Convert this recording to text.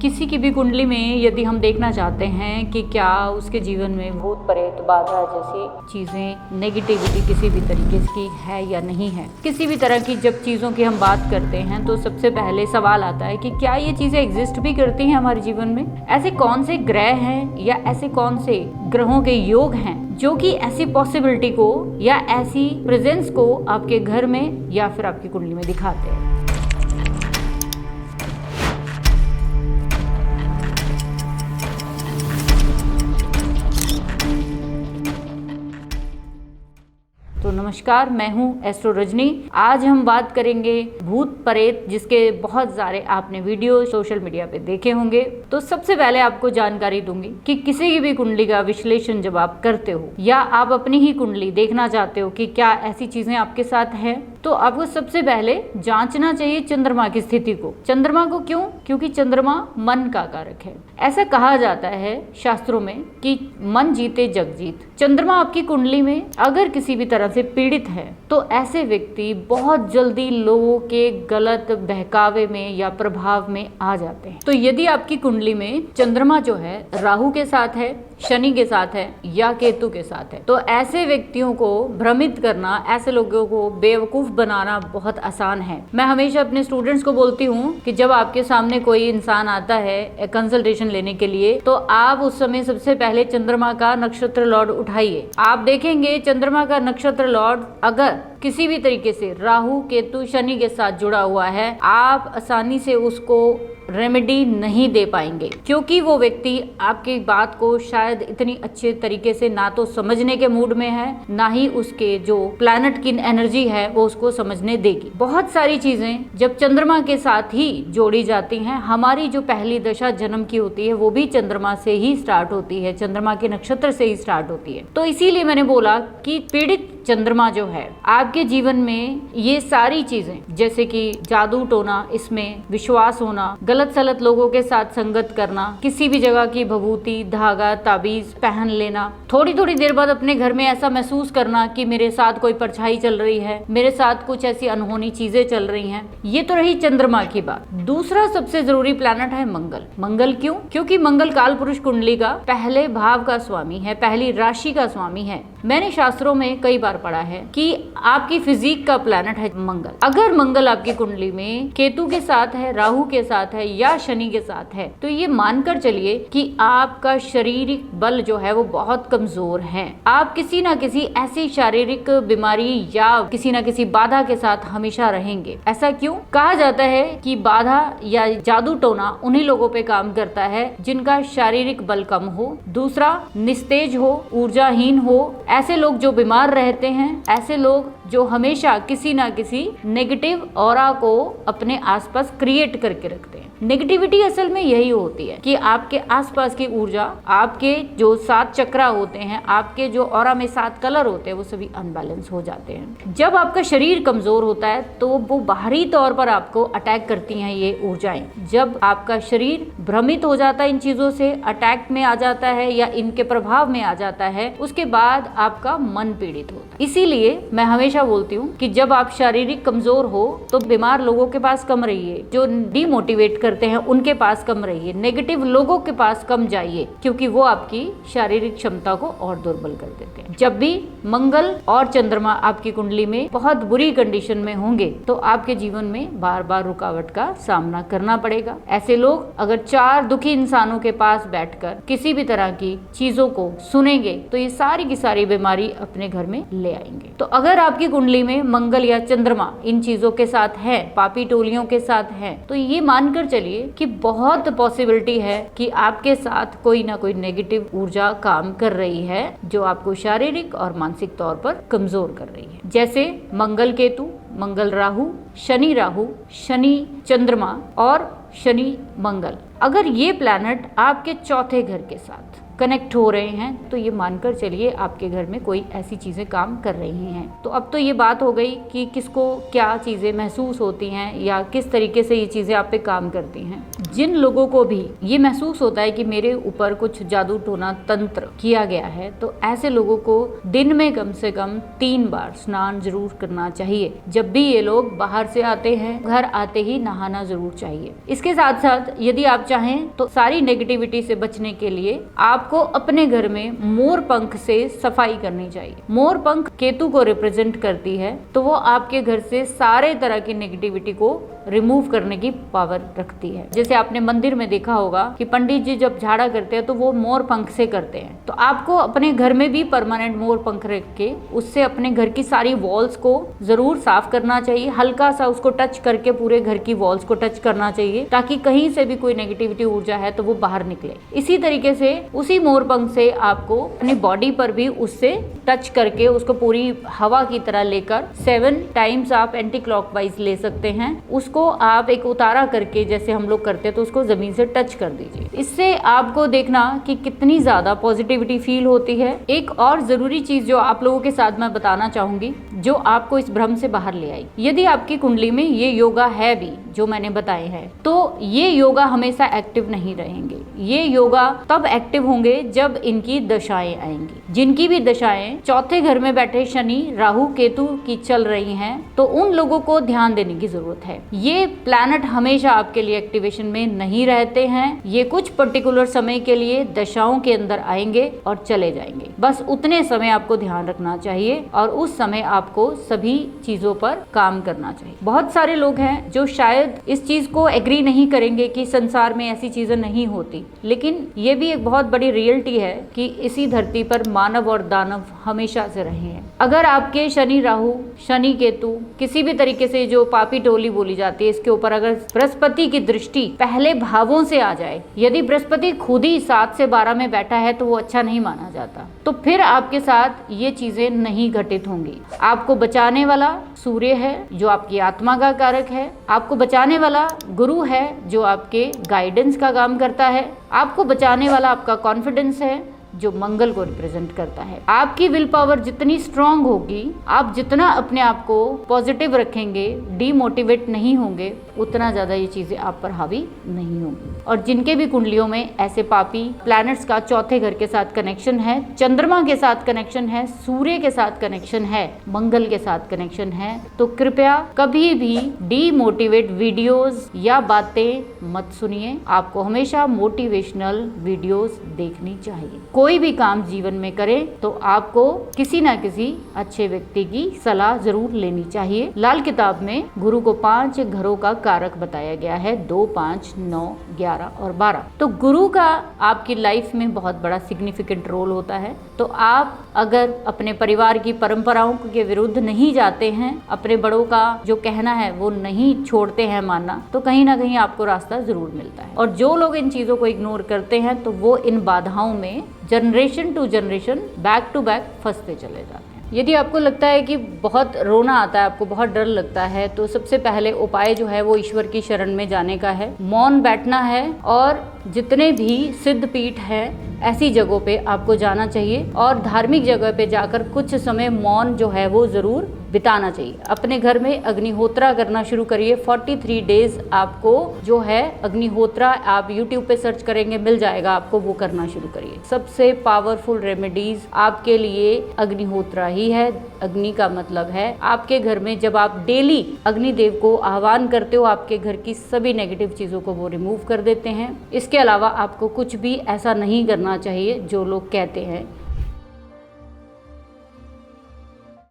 किसी की भी कुंडली में यदि हम देखना चाहते हैं कि क्या उसके जीवन में भूत प्रेत बाधा जैसी चीज़ें नेगेटिविटी किसी भी तरीके की है या नहीं है, किसी भी तरह की जब चीज़ों की हम बात करते हैं तो सबसे पहले सवाल आता है कि क्या ये चीज़ें एग्जिस्ट भी करती हैं हमारे जीवन में। ऐसे कौन से ग्रह हैं या ऐसे कौन से ग्रहों के योग हैं जो कि ऐसी पॉसिबिलिटी को या ऐसी प्रेजेंस को आपके घर में या फिर आपकी कुंडली में दिखाते हैं। तो नमस्कार, मैं हूं एस्ट्रो रजनी। आज हम बात करेंगे भूत प्रेत, जिसके बहुत सारे आपने वीडियो सोशल मीडिया पे देखे होंगे। तो सबसे पहले आपको जानकारी दूंगी कि किसी की भी कुंडली का विश्लेषण जब आप करते हो या आप अपनी ही कुंडली देखना चाहते हो कि क्या ऐसी चीजें आपके साथ हैं, तो आपको सबसे पहले जांचना चाहिए चंद्रमा की स्थिति को। चंद्रमा को क्यों? क्योंकि चंद्रमा मन का कारक है। ऐसा कहा जाता है शास्त्रों में कि मन जीते जग जीत। चंद्रमा आपकी कुंडली में अगर किसी भी तरह से पीड़ित है तो ऐसे व्यक्ति बहुत जल्दी लोगों के गलत बहकावे में या प्रभाव में आ जाते हैं। तो यदि आपकी कुंडली में चंद्रमा जो है राहु के साथ है, शनि के साथ है या केतु के साथ है, तो ऐसे व्यक्तियों को भ्रमित करना, ऐसे लोगों को बेवकूफ बनाना बहुत आसान है। मैं हमेशा अपने स्टूडेंट्स को बोलती हूँ कि जब आपके सामने कोई इंसान आता है कंसल्टेशन लेने के लिए, तो आप उस समय सबसे पहले चंद्रमा का नक्षत्र लॉर्ड उठाइए। आप देखेंगे चंद्रमा का नक्षत्र लॉर्ड अगर किसी भी तरीके से राहु केतु शनि के साथ जुड़ा हुआ है, आप आसानी से उसको रेमेडी नहीं दे पाएंगे, क्योंकि वो व्यक्ति आपकी बात को शायद इतनी अच्छे तरीके से ना तो समझने के मूड में है, ना ही उसके जो प्लैनेट की एनर्जी है वो उसको समझने देगी। बहुत सारी चीजें जब चंद्रमा के साथ ही जोड़ी जाती हैं, हमारी जो पहली दशा जन्म की होती है वो भी चंद्रमा से ही स्टार्ट होती है, चंद्रमा के नक्षत्र से ही स्टार्ट होती है। तो इसीलिए मैंने बोला कि पीड़ित चंद्रमा जो है आपके जीवन में, ये सारी चीजें जैसे कि जादू टोना, इसमें विश्वास होना, गलत सलत लोगों के साथ संगत करना, किसी भी जगह की भभूति धागा ताबीज पहन लेना, थोड़ी थोड़ी देर बाद अपने घर में ऐसा महसूस करना कि मेरे साथ कोई परछाई चल रही है, मेरे साथ कुछ ऐसी अनहोनी चीजें चल रही हैं। ये तो रही चंद्रमा की बात। दूसरा सबसे जरूरी प्लैनेट है मंगल। मंगल क्यों? क्योंकि मंगल काल पुरुष कुंडली का पहले भाव का स्वामी है, पहली राशि का स्वामी है। मैंने शास्त्रों में कई बार पढ़ा है कि आपकी फिजिक का प्लैनेट है मंगल। अगर मंगल आपकी कुंडली में केतु के साथ है, राहु के साथ है या शनि के साथ है, तो ये मानकर चलिए कि आपका शारीरिक बल जो है वो बहुत कमजोर है। आप किसी ना किसी ऐसी शारीरिक बीमारी या किसी ना किसी बाधा के साथ हमेशा रहेंगे। ऐसा क्यों? कहा जाता है कि बाधा या जादू टोना उन्हीं लोगों पे काम करता है जिनका शारीरिक बल कम हो, दूसरा निस्तेज हो, ऊर्जाहीन हो। ऐसे लोग जो बीमार रहते हैं, ऐसे लोग जो हमेशा किसी ना किसी नेगेटिव ऑरा को अपने आसपास क्रिएट करके रखते हैं। नेगेटिविटी असल में यही होती है कि आपके आसपास की ऊर्जा, आपके जो 7 चक्रा होते हैं, आपके जो ऑरा में 7 कलर होते हैं, वो सभी अनबैलेंस हो जाते हैं। जब आपका शरीर कमजोर होता है तो वो बाहरी तौर पर आपको अटैक करती हैं ये ऊर्जाएं। जब आपका शरीर भ्रमित हो जाता है, इन चीजों से अटैक में आ जाता है या इनके प्रभाव में आ जाता है, उसके बाद आपका मन पीड़ित होता है। इसीलिए मैं हमेशा बोलती हूँ कि जब आप शारीरिक कमजोर हो तो बीमार लोगों के पास कम रहिए, जो डिमोटिवेट करते हैं उनके पास कम रहिए, नेगेटिव लोगों के पास कम जाइए, क्योंकि वो आपकी शारीरिक क्षमता को और दुर्बल कर देते हैं। जब भी मंगल और चंद्रमा आपकी कुंडली में बहुत बुरी कंडीशन में होंगे तो आपके जीवन में बार बार रुकावट का सामना करना पड़ेगा। ऐसे लोग अगर 4 दुखी इंसानों के पास बैठकर किसी भी तरह की चीजों को सुनेंगे तो ये सारी की सारी बीमारी अपने घर में ले आएंगे। तो अगर आपकी कुंडली में मंगल या चंद्रमा इन चीजों के साथ है, पापी टोलियों के साथ है, तो ये मानकर चलिए कि बहुत पॉसिबिलिटी है कि आपके साथ कोई ना कोई नेगेटिव ऊर्जा काम कर रही है जो आपको शारीरिक और मानसिक तौर पर कमजोर कर रही है। जैसे मंगल केतु, मंगल राहु, शनि चंद्रमा और शनि मंगल, अगर ये प्लैनेट आपके चौथे घर के साथ कनेक्ट हो रहे हैं, तो ये मानकर चलिए आपके घर में कोई ऐसी चीजें काम कर रही हैं। तो अब तो ये बात हो गई कि किसको क्या चीजें महसूस होती हैं या किस तरीके से ये चीजें आप पे काम करती हैं। जिन लोगों को भी ये महसूस होता है कि मेरे ऊपर कुछ जादू टोना तंत्र किया गया है, तो ऐसे लोगों को दिन में कम से कम 3 बार स्नान जरूर करना चाहिए। जब भी ये लोग बाहर से आते हैं, घर आते ही नहाना जरूर चाहिए। इसके साथ साथ यदि आप चाहें तो सारी नेगेटिविटी से बचने के लिए आपको अपने घर में मोर पंख से सफाई करनी चाहिए। मोर पंख केतु को रिप्रेजेंट करती है, तो वो आपके घर से सारे तरह की नेगेटिविटी को रिमूव करने की पावर रखती है। जैसे आपने मंदिर में देखा होगा कि पंडित जी जब झाड़ा करते हैं तो वो मोर पंख से करते हैं। तो आपको अपने घर में भी परमानेंट मोर पंख रख के उससे अपने घर की सारी वॉल्स को जरूर साफ करना चाहिए। हल्का सा उसको टच करके पूरे घर की वॉल्स को टच करना चाहिए, ताकि कहीं से भी कोई नेगेटिविटी ऊर्जा है तो वो बाहर निकले। इसी तरीके से उसी मोर पंख से आपको अपनी बॉडी पर भी उससे टच करके उसको पूरी हवा की तरह लेकर 7 टाइम्स आप एंटी क्लॉकवाइज ले सकते हैं। उसको आप एक उतारा करके जैसे हम लोग करते हैं तो उसको जमीन से टच कर दीजिए। इससे आपको देखना कि कितनी ज्यादा पॉजिटिविटी फील होती है। एक और जरूरी चीज जो आप लोगों के साथ मैं बताना चाहूंगी, जो आपको इस भ्रम से बाहर ले आई। यदि आपकी कुंडली में ये योगा है भी जो मैंने बताए हैं, तो ये योगा हमेशा एक्टिव नहीं रहेंगे। ये योगा तब एक्टिव होंगे जब इनकी दशाएं आएंगी। जिनकी भी दशाएं चौथे घर में बैठे शनि, राहु, केतु की चल रही हैं, तो उन लोगों को ध्यान देने की जरूरत है। ये प्लैनेट हमेशा आपके लिए एक्टिवेशन में नहीं रहते हैं। ये कुछ पर्टिकुलर समय के लिए दशाओं के अंदर आएंगे और चले जाएंगे। बस उतने समय आपको ध्यान रखना चाहिए और उस समय आपको सभी चीजों पर काम करना चाहिए। बहुत सारे लोग हैं जो शायद इस चीज को एग्री नहीं करेंगे कि संसार में ऐसी चीजें नहीं होती, लेकिन ये भी एक बहुत बड़ी रियलिटी है कि इसी धरती पर मानव और दानव हमेशा से रहे हैं। अगर आपके शनि राहु, शनि केतु किसी भी तरीके से जो पापी टोली बोली जाती है, इसके ऊपर अगर बृहस्पति की दृष्टि पहले भावों से आ जाए, यदि बृहस्पति खुद ही 7 से 12 में बैठा है तो वो अच्छा नहीं माना जाता। तो फिर आपके साथ ये चीजें नहीं घटित होंगी। आपको बचाने वाला सूर्य है जो आपकी आत्मा का कारक है। आपको बचाने वाला गुरु है जो आपके गाइडेंस का काम करता है। आपको बचाने वाला आपका कॉन्फिडेंस है जो मंगल को रिप्रेजेंट करता है। आपकी विल पावर जितनी स्ट्रांग होगी, आप जितना अपने आप को पॉजिटिव रखेंगे, डीमोटिवेट नहीं होंगे, उतना ज्यादा ये चीजें आप पर हावी नहीं होंगी। और जिनके भी कुंडलियों में ऐसे पापी प्लैनेट्स का चौथे घर के साथ कनेक्शन है, चंद्रमा के साथ कनेक्शन है, सूर्य के साथ कनेक्शन है, मंगल के साथ कनेक्शन है, तो कृपया कभी भी डीमोटिवेट वीडियोस या बातें मत सुनिए। आपको हमेशा मोटिवेशनल वीडियोस देखनी चाहिए। कोई भी काम जीवन में करें तो आपको किसी ना किसी अच्छे व्यक्ति की सलाह जरूर लेनी चाहिए। लाल किताब में गुरु को 5 घरों का कारक बताया गया है, 2, 5, 9, 11 और 12। तो गुरु का आपकी लाइफ में बहुत बड़ा सिग्निफिकेंट रोल होता है। तो आप अगर अपने परिवार की परंपराओं के विरुद्ध नहीं जाते हैं, अपने बड़ों का जो कहना है वो नहीं छोड़ते हैं मानना, तो कहीं ना कहीं आपको रास्ता जरूर मिलता है। और जो लोग इन चीजों को इग्नोर करते हैं तो वो इन बाधाओं में generation to generation back to back फंसते चले जाते हैं। यदि आपको लगता है कि बहुत रोना आता है, आपको बहुत डर लगता है, तो सबसे पहले उपाय जो है वो ईश्वर की शरण में जाने का है, मौन बैठना है और जितने भी सिद्ध पीठ है ऐसी जगहों पे आपको जाना चाहिए और धार्मिक जगह पे जाकर कुछ समय मौन जो है वो जरूर बिताना चाहिए। अपने घर में अग्निहोत्रा करना शुरू करिए। 43 डेज आपको जो है अग्निहोत्रा, आप YouTube पे सर्च करेंगे मिल जाएगा आपको, वो करना शुरू करिए। सबसे पावरफुल रेमेडीज आपके लिए अग्निहोत्रा ही है। अग्नि का मतलब है आपके घर में जब आप डेली अग्निदेव को आह्वान करते हो, आपके घर की सभी नेगेटिव चीजों को वो रिमूव कर देते हैं। इसके अलावा आपको कुछ भी ऐसा नहीं करना चाहिए जो लोग कहते हैं